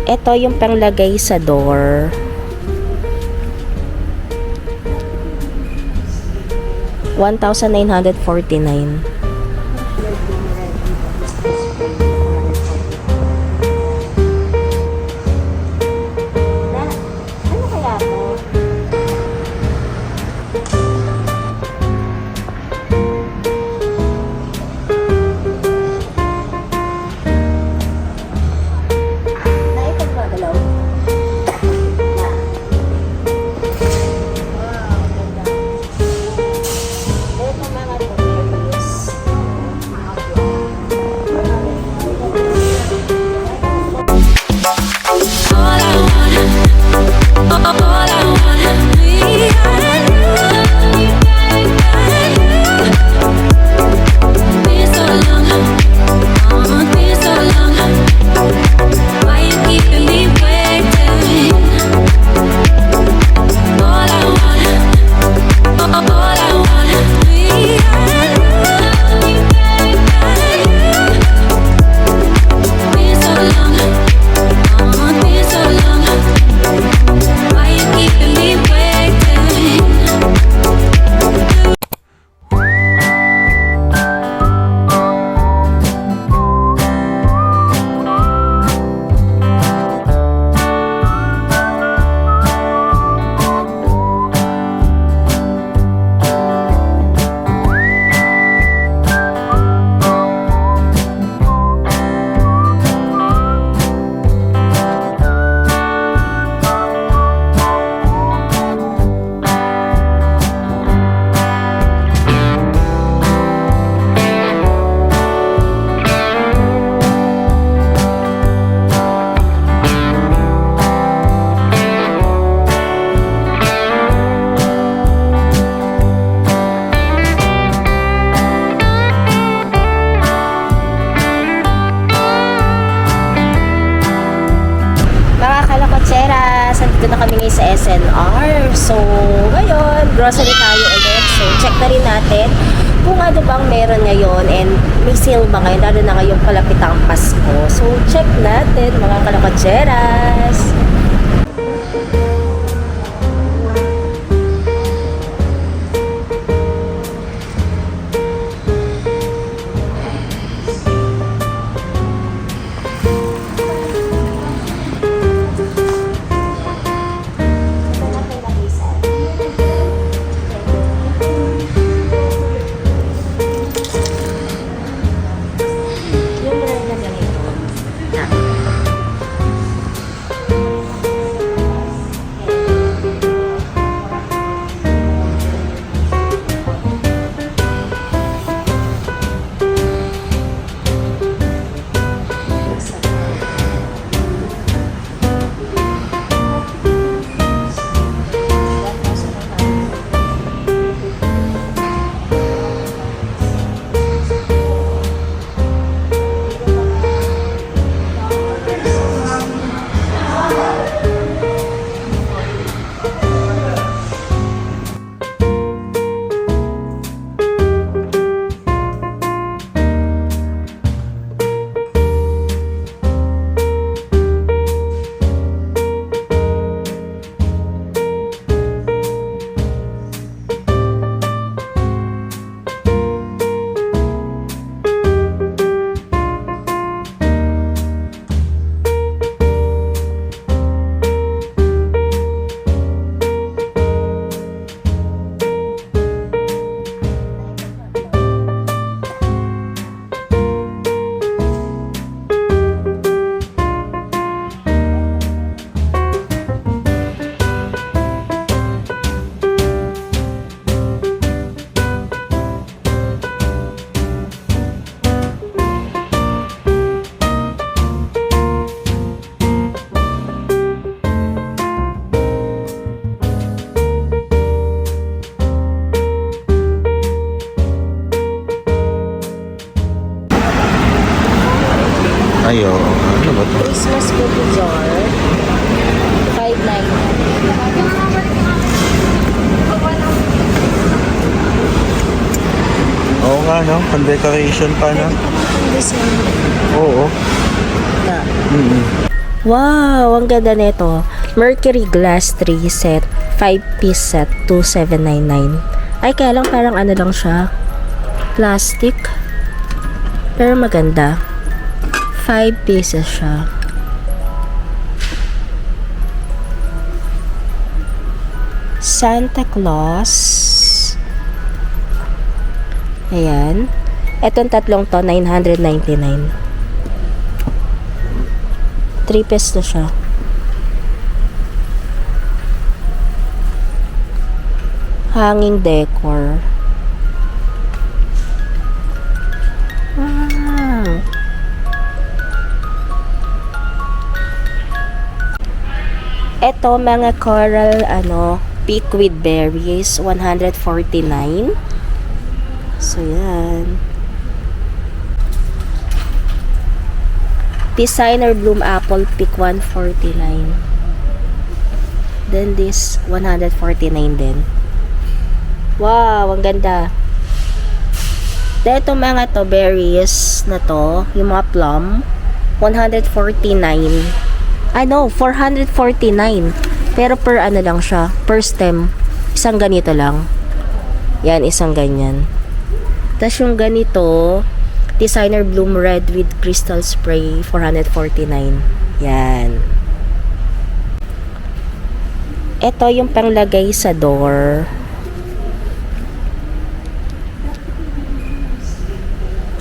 Ito yung panglagay sa door. 1,949. Nandito na kami ngayon sa SNR. So, ngayon, grocery tayo ulit. So, check na rin natin kung ano bang meron ngayon and may sale ba ngayon, lalo na ngayong palapit ang Pasko. So, check natin mga kalakotseras. Ay, oo. Ano ba ito? Christmas cookie jar. 5.9. Oo nga, no? Pan-decoration pa, no? Oo. Na. Wow, ang ganda nito. Mercury Glass 3 set, 5-piece set, 2,799. Ay, kaya lang parang ano lang siya. Plastic. Pero maganda. 5 pieces siya. Santa Claus. Ayan. Etong tatlong to, 999. 3-piece na siya. Hanging decor. Wow. Ito, mga coral, peak with berries, 149. So, yan. Designer Bloom Apple Pick 149. Then this 149 din. Wow, ang ganda. Then itong mga to berries na to, yung mga plum, 149. Ano, 449. Pero per ano lang siya, per stem. Isang ganito lang. Yan, isang ganyan. Tapos yung ganito, Designer Bloom Red with Crystal Spray, 449. Yan. Ito yung panglagay sa door.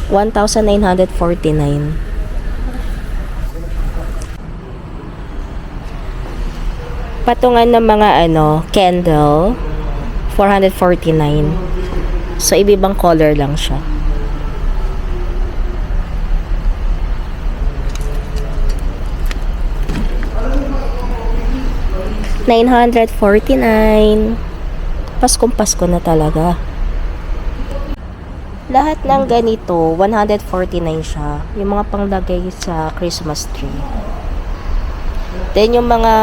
$1,949. Patungan ng mga candle, 449. So, ibibang color lang siya. $949. Paskong Pasko na talaga. Lahat ng ganito, 149 siya. Yung mga panglagay sa Christmas tree. Then, yung mga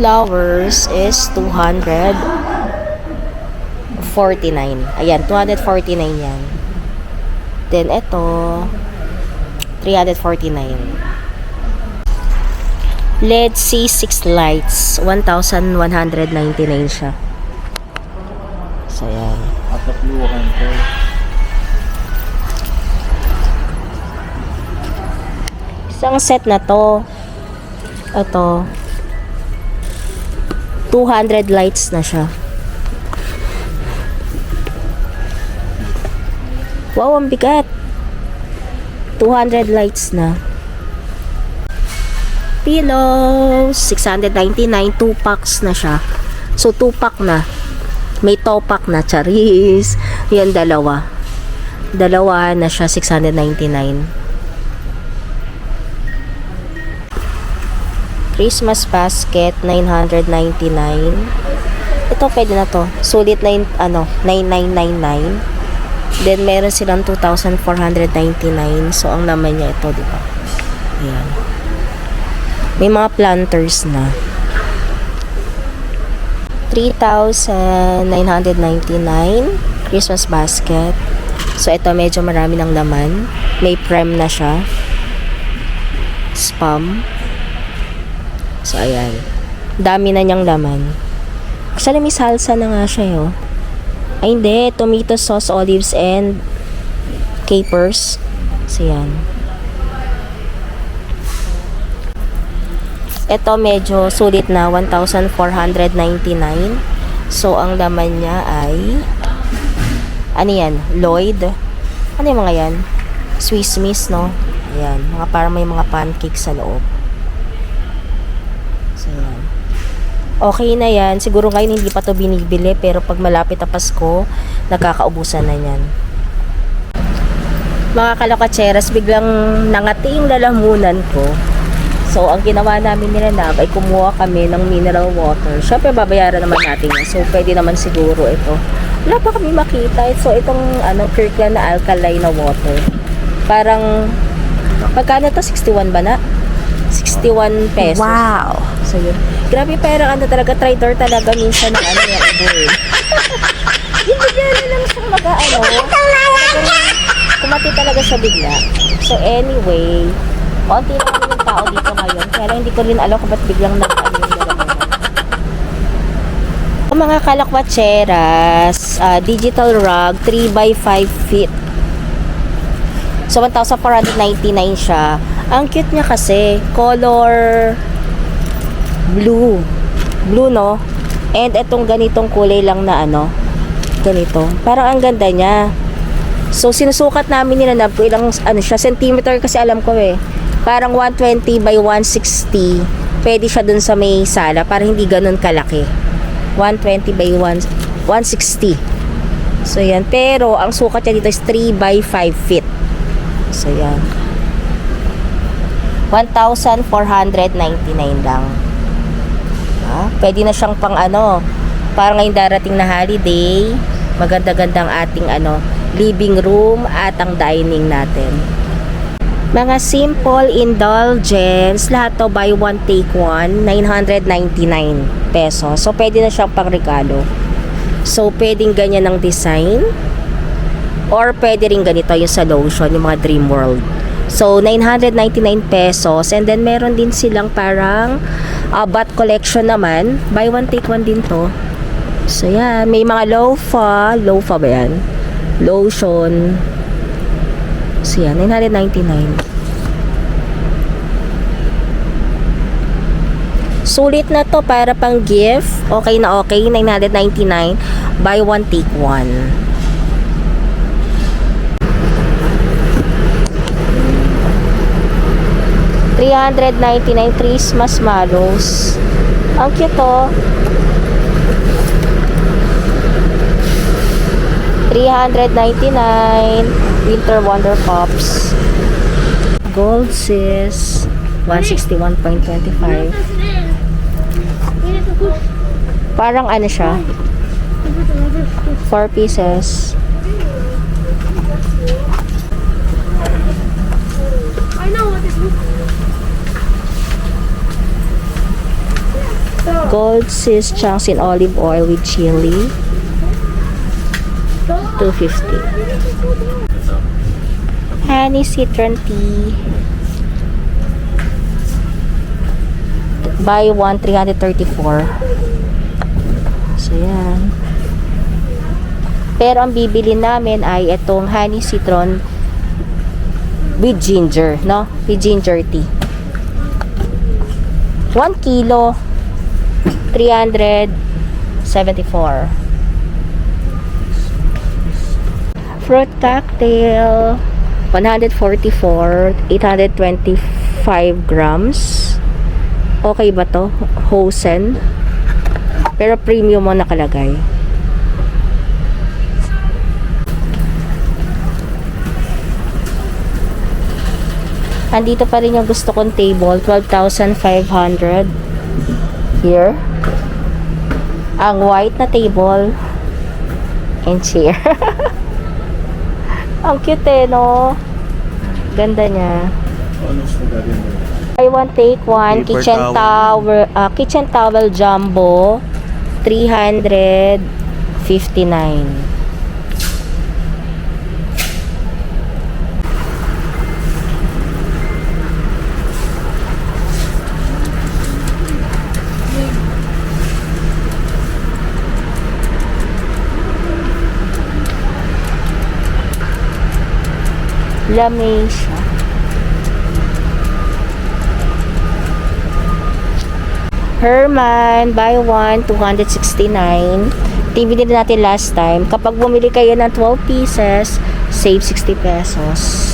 flowers is 249. Ayan, 249 yan. Then, ito, 349. LED C6 lights, 1,199 siya. So, yan. Atapluhan ko. Isang set na to. Ito. 200 lights na siya. Wow, ang bigat. 200 lights na. Pillows, 699, 2 packs na siya. So, 2 pack na. May topak na, charis. Yan, dalawa. Dalawa na siya, 699. Christmas basket, 999. Ito, pwede na to. Sulit na 9999. Then, meron silang 2,499. So, ang naman niya ito, di ba? Ayan. May mga planters na. 3,999 Christmas basket. So, ito medyo marami ng laman. May prem na siya. Spam. So, ayan. Dami na niyang laman. Actually, may salsa na nga siya, oh. Ay, hindi. Tomato sauce, olives, and capers. So, yan. Ito medyo sulit na, 1,499. So, ang laman niya ay ano yan? Lloyd. Ano yung mga yan? Swiss Miss, no? Ayan. Mga parang may mga pancakes sa loob. So, yan. Okay na yan. Siguro ngayon hindi pa to binibili, pero pag malapit na Pasko, nagkakaubusan na yan. Mga kalokatseras, biglang nangati yung lalamunan ko. So, ang ginawa namin nila na ay kumuha kami ng mineral water. Syempre, babayaran naman natin yan. So, pwede naman siguro ito. Wala pa kami makita. So, itong Kirkland na alkaline na water. Parang, pagkano to? 61 ba na? 61 pesos. Wow. So, yun. Grabe, parang talaga, try-door talaga minsan ng yung aboy. Yung bigla na lang siyang kumati talaga siya bigla. So, anyway, Konti lang naman yung tao dito ngayon. Kaya lang hindi ko rin alam kung ba't biglang nag-ano yung dalawa. Mga kalakwatseras, digital rug, 3x5 feet. So, 1,499 siya. Ang cute niya kasi, color blue. Blue, no? And itong ganitong kulay lang na ano, ganito. Parang ang ganda niya. So, sinusukat namin nila na ilang, ano siya, centimeter kasi alam ko eh. Parang 120 by 160. Pwede siya dun sa may sala para hindi ganun kalaki. 120 by 160. So, yan. Pero, ang sukat niya dito is 3 by 5 feet. So, yan. 1,499 lang. Pwede na siyang pang ano, parang ngayong darating na holiday, maganda-gandang ating ano, living room at ang dining natin. Mga simple indulgence, lahat to buy one take one, 999 pesos. So, pwede na siyang pang regalo. So, pwedeng ganyan ang design. Or pwede rin ganito yung sa lotion, yung mga Dream World. So, 999 pesos. And then, meron din silang parang bath collection naman. Buy one, take one din to. So, yan. May mga loafa. Loafa ba yan? Lotion. So, yan. 999. Sulit na to para pang gift. Okay na okay. 999. Buy one, take one. $399 Christmas mallows. Ang cute to. $399 Winter Wonder Pops. Gold sis 161.25. Parang ano siya, 4 pieces. Gold sis chunks in olive oil with chili, $250. Honey citron tea, buy one, $334. So yan. Pero ang bibili namin ay itong honey citron with ginger, no? With ginger tea. 1 kilo, $374. Fruit cocktail, 144, 825 grams. Okay ba to? Hosen. Pero premium mo nakalagay. Andito pa rin yung gusto kong table, 12,500. Here. Ang white na table and chair. Ang cute eh, no? Ganda niya. Buy one, take one. Paper Kitchen towel. kitchen towel jumbo, $359. Lamesa. Herman, buy one, $269. Tinibili din natin last time. Kapag bumili kayo ng 12 pieces, save 60 pesos.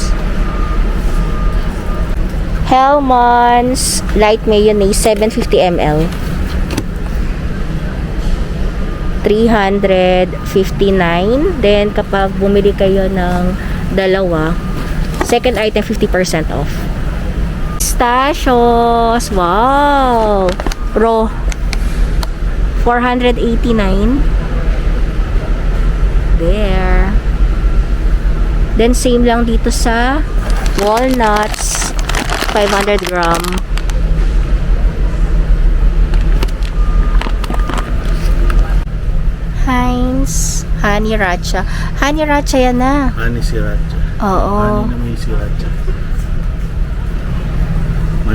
Hellmann's light mayonnaise, 750 ml. $359. Then, kapag bumili kayo ng dalawa, second item 50% off. Pistachios, wow, pro, $489. There. Then same lang dito sa walnuts, 500 gram. Heinz Honey Racha. Honey Racha yan na. Honey sriracha. Oo. Honey na may sriracha.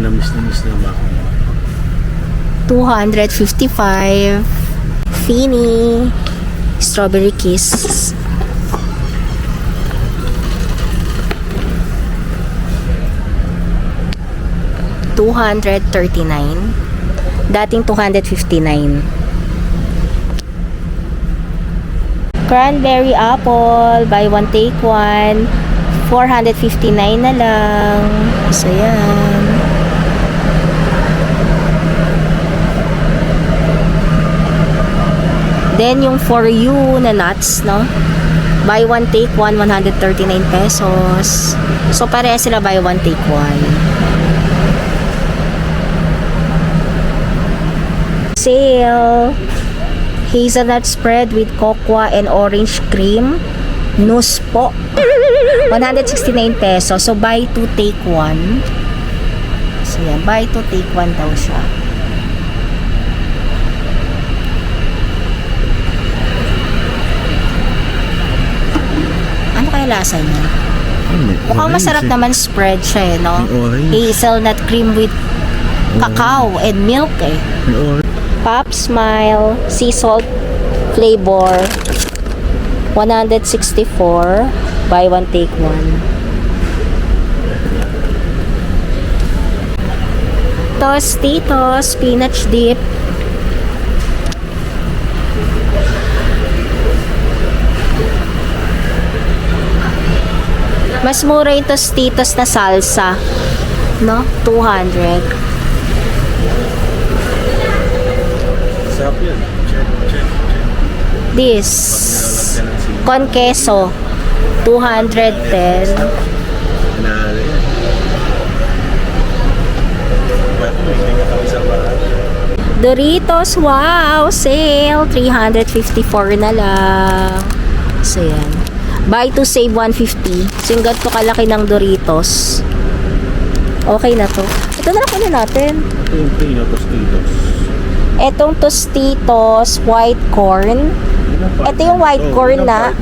Manamis na miss na ba? 255. Fini. Strawberry Kiss. $239. Dating 259. Cranberry apple, buy one take one. 459 na lang. So, yan. Then, yung for you na nuts, no? Buy one take one, 139 pesos. So, pareha sila buy one take one. Sale. Hazelnut spread with cocoa and orange cream. Nus po. 169 pesos. So, buy two, take one. So, yan. Buy two, take one daw siya. Ano kaya lasa niya? Mukhang masarap naman spread siya, no? Hazelnut cream with cacao and milk, eh. Pop Smile sea salt flavor 164, buy one take one. Tostitos spinach dip mas mura yung Tostitos na salsa, no? 200. Sarap yun. This con queso 210. Nanalo yan. Ba't may kami sa bahay? Doritos, wow, sale 354 na lang. So yan, buy to save 150. So yung ganito kalaki ng Doritos, okay na to. Ito na lang kunin natin. Ito yung Pino Tostitos. Etong Tostitos white corn. Ito yung white corn na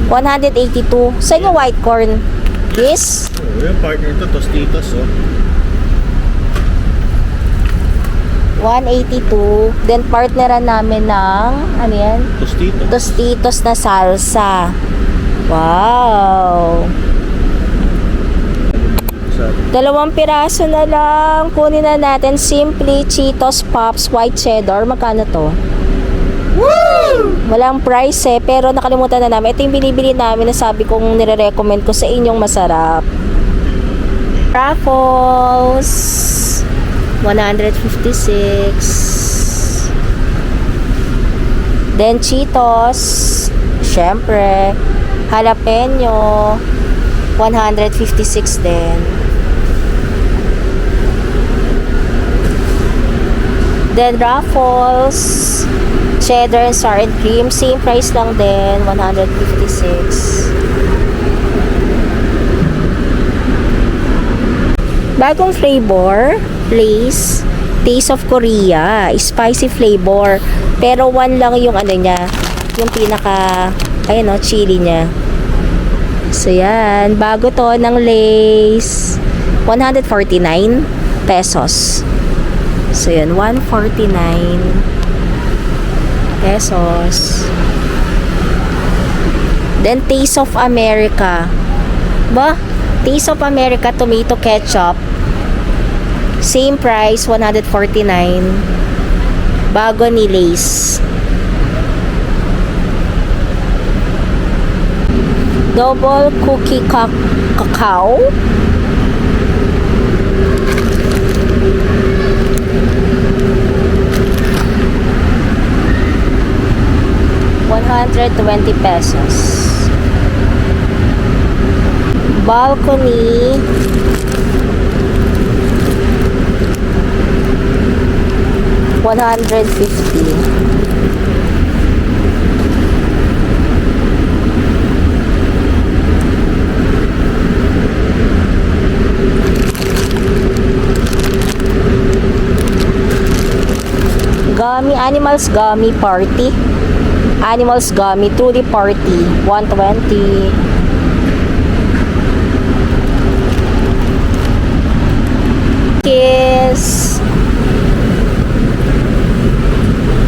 182. Saan yung white corn? This? Yung partner ito, Tostitos, oh. 182. Then partneran namin ng ano yan? Tostitos. Tostitos na salsa. Wow. Dalawang piraso na lang. Kunin na natin. Simply Cheetos Pops White Cheddar. Magkano to? Woo! Walang price eh. Pero nakalimutan na namin. Ito yung binibili namin na sabi kong nire-recommend ko sa inyong masarap. Ruffles 156. Then Cheetos, syempre. Jalapeno 156 din. Then Ruffles, cheddar and sour and cream, same price lang din, 156. Bagong flavor, Lay's Taste of Korea, spicy flavor. Pero one lang yung ano niya, yung pinaka, ayun o, chili niya. So yan, bago to ng Lay's, 149 pesos. So yun, 149 pesos. Then Taste of America. Ba? Taste of America tomato ketchup. Same price, 149. Bago ni Lay's. Double cookie cacao. $120 pesos. Balcony $150. Gummy, Animals Gummy Party. Animals Gummy Truly Party, 120. Okay.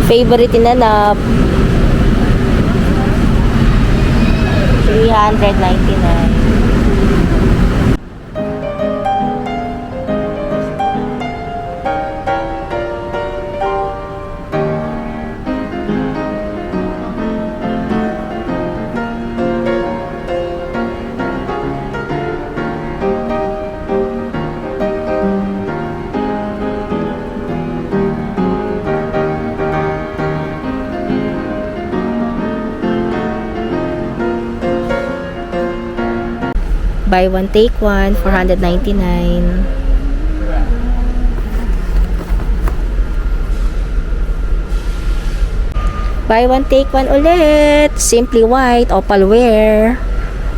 Favorite inanap. 399. Buy one, take one, 499. Buy one, take one ulit. Simply White, Opal Wear,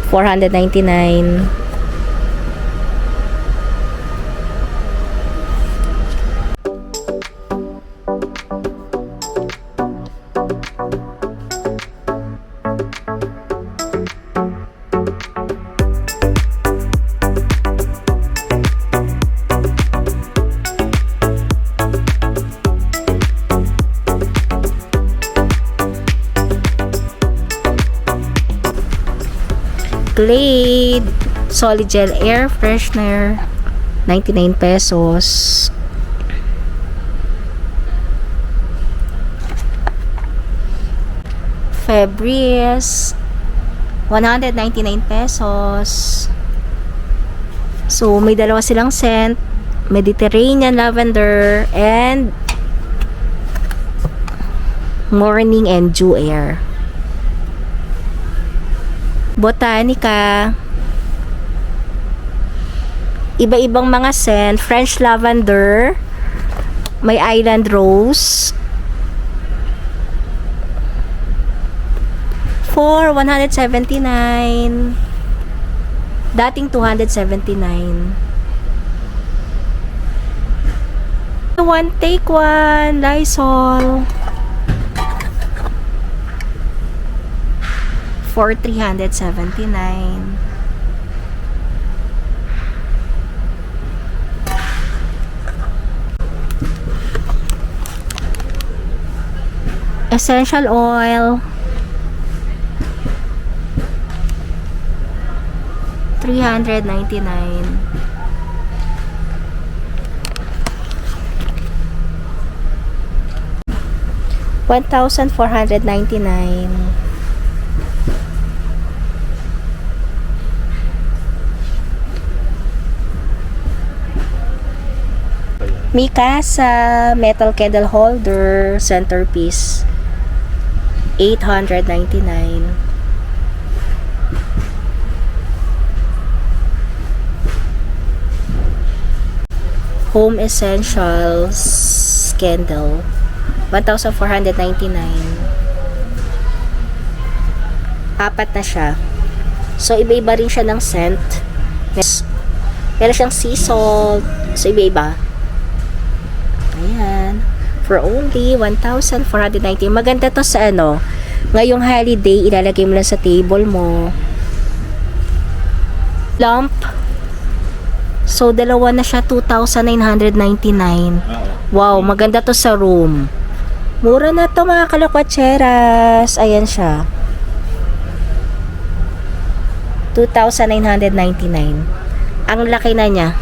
499. Glade Solid Gel Air Freshener, 99 pesos. Febreze, 199 pesos. So, may dalawa silang scent. Mediterranean Lavender and Morning and Dew Air. Botanica, iba-ibang mga scent. French Lavender, may Island Rose, for 179, dating 279. One take one, Lysol, for 379. Essential oil, 399. $1,499. Mikasa metal candle holder centerpiece, 899. Home Essentials candle, 1,499. Apat na siya. So, iba-iba rin siya ng scent. Meron siyang sea salt. So, iba-iba. Ayan. For only 1,490. Maganda to sa ano. Ngayong holiday, ilalagay mo lang sa table mo. Lamp. So, dalawa na siya. 2,999. Wow, maganda to sa room. Mura na to mga kalakwacheras. Ayan siya. 2,999. Ang laki na niya.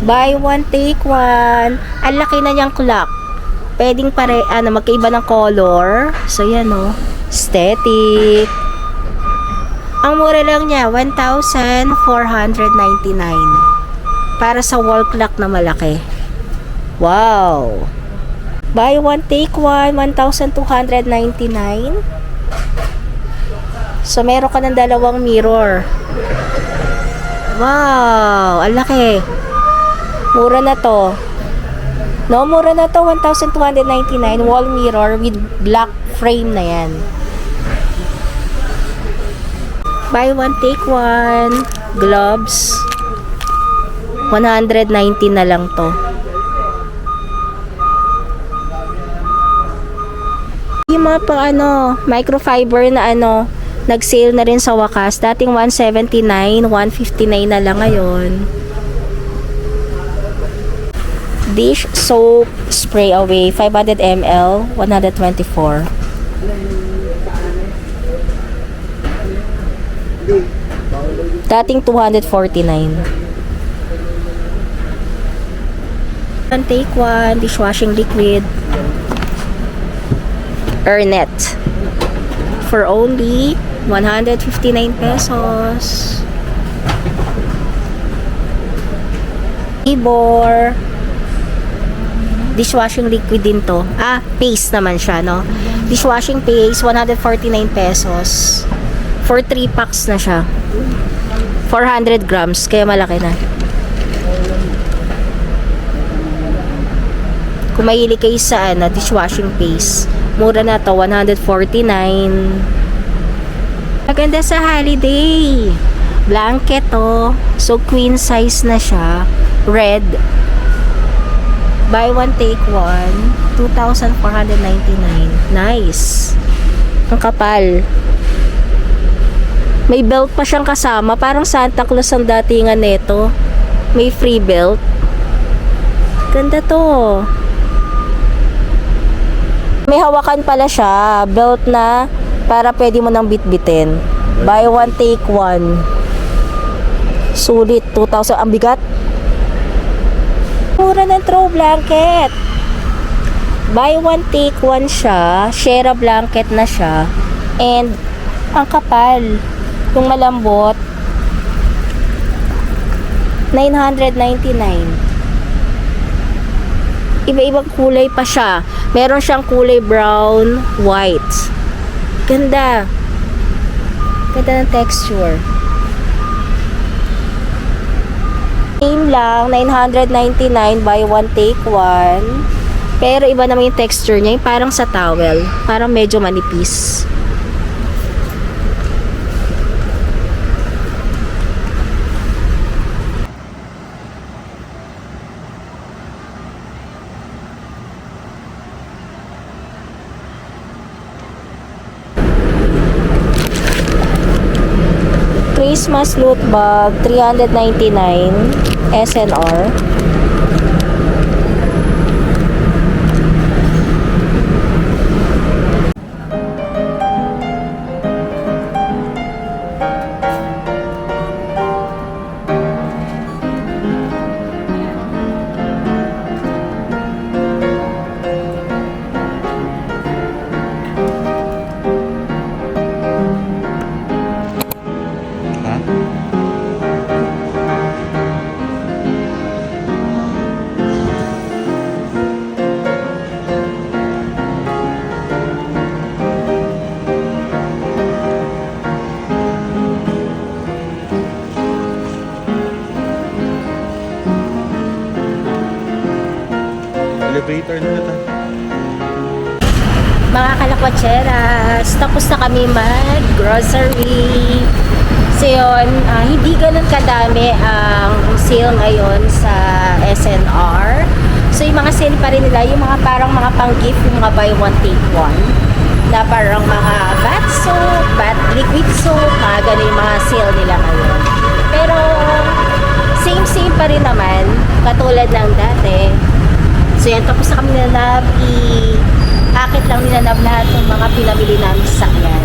Buy one, take one. Ang laki na niyang clock. Pwedeng magkaiba ng color. So, yan o. Aesthetic. Ang mura lang niya, 1,499. Para sa wall clock na malaki. Wow. Buy one, take one, 1,299. So, meron ka ng dalawang mirror. Wow. Ang laki. Mura na to. No, mura na to. 1,299. Wall mirror with black frame na yan. Buy one, take one. Gloves. 190 na lang to. yung mga pang microfiber na nag-sale na rin sa wakas. Dating 179, 159 na lang ngayon. Dish soap spray away 500 ml 124. Dating 249. Take one dishwashing liquid Ernet for only 159 pesos. Ibor dishwashing liquid din to. Paste naman siya, no? Dishwashing paste, 149 pesos. For 3 packs na siya. 400 grams, kaya malaki na. Kung mahilig kayo sa dishwashing paste, mura na to, 149. Maganda sa holiday. Blanket to. So, queen size na siya. Red. Buy one, take one. 2,499. Nice. Ang kapal. May belt pa siyang kasama. Parang Santa Claus ang datingan neto. May free belt. Ganda to. May hawakan pala siya. Belt na para pwede mo nang bitbitin. Buy one, take one. Sulit. 2,000. Ang bigat. Mura ng throw blanket. Buy one, take one siya. Share a blanket na siya. And ang kapal. Yung malambot. 999. Iba-ibang kulay pa siya. Meron siyang kulay brown, white. Ganda. Ganda ng texture. Same lang, 999, buy one, take one. Pero iba naman yung texture niya, yung parang sa towel. Parang medyo manipis. Christmas loot bag, 399 SNR. Ha? Elevator na ito. Mga kalakwacheras, tapos na kami mag-grocery. So yun, hindi ganun kadami ang sale ngayon sa SNR. So yung mga sale pa rin nila, yung mga parang mga pang-gift, yung mga buy one, take one. Na parang mga bath soap, bath liquid soap, mga ganun yung mga sale nila ngayon. Pero same pa rin naman, katulad ng dati. So yan, tapos na kami nanab, akit lang nilanab lahat ng mga pinamili namin sa sakyan.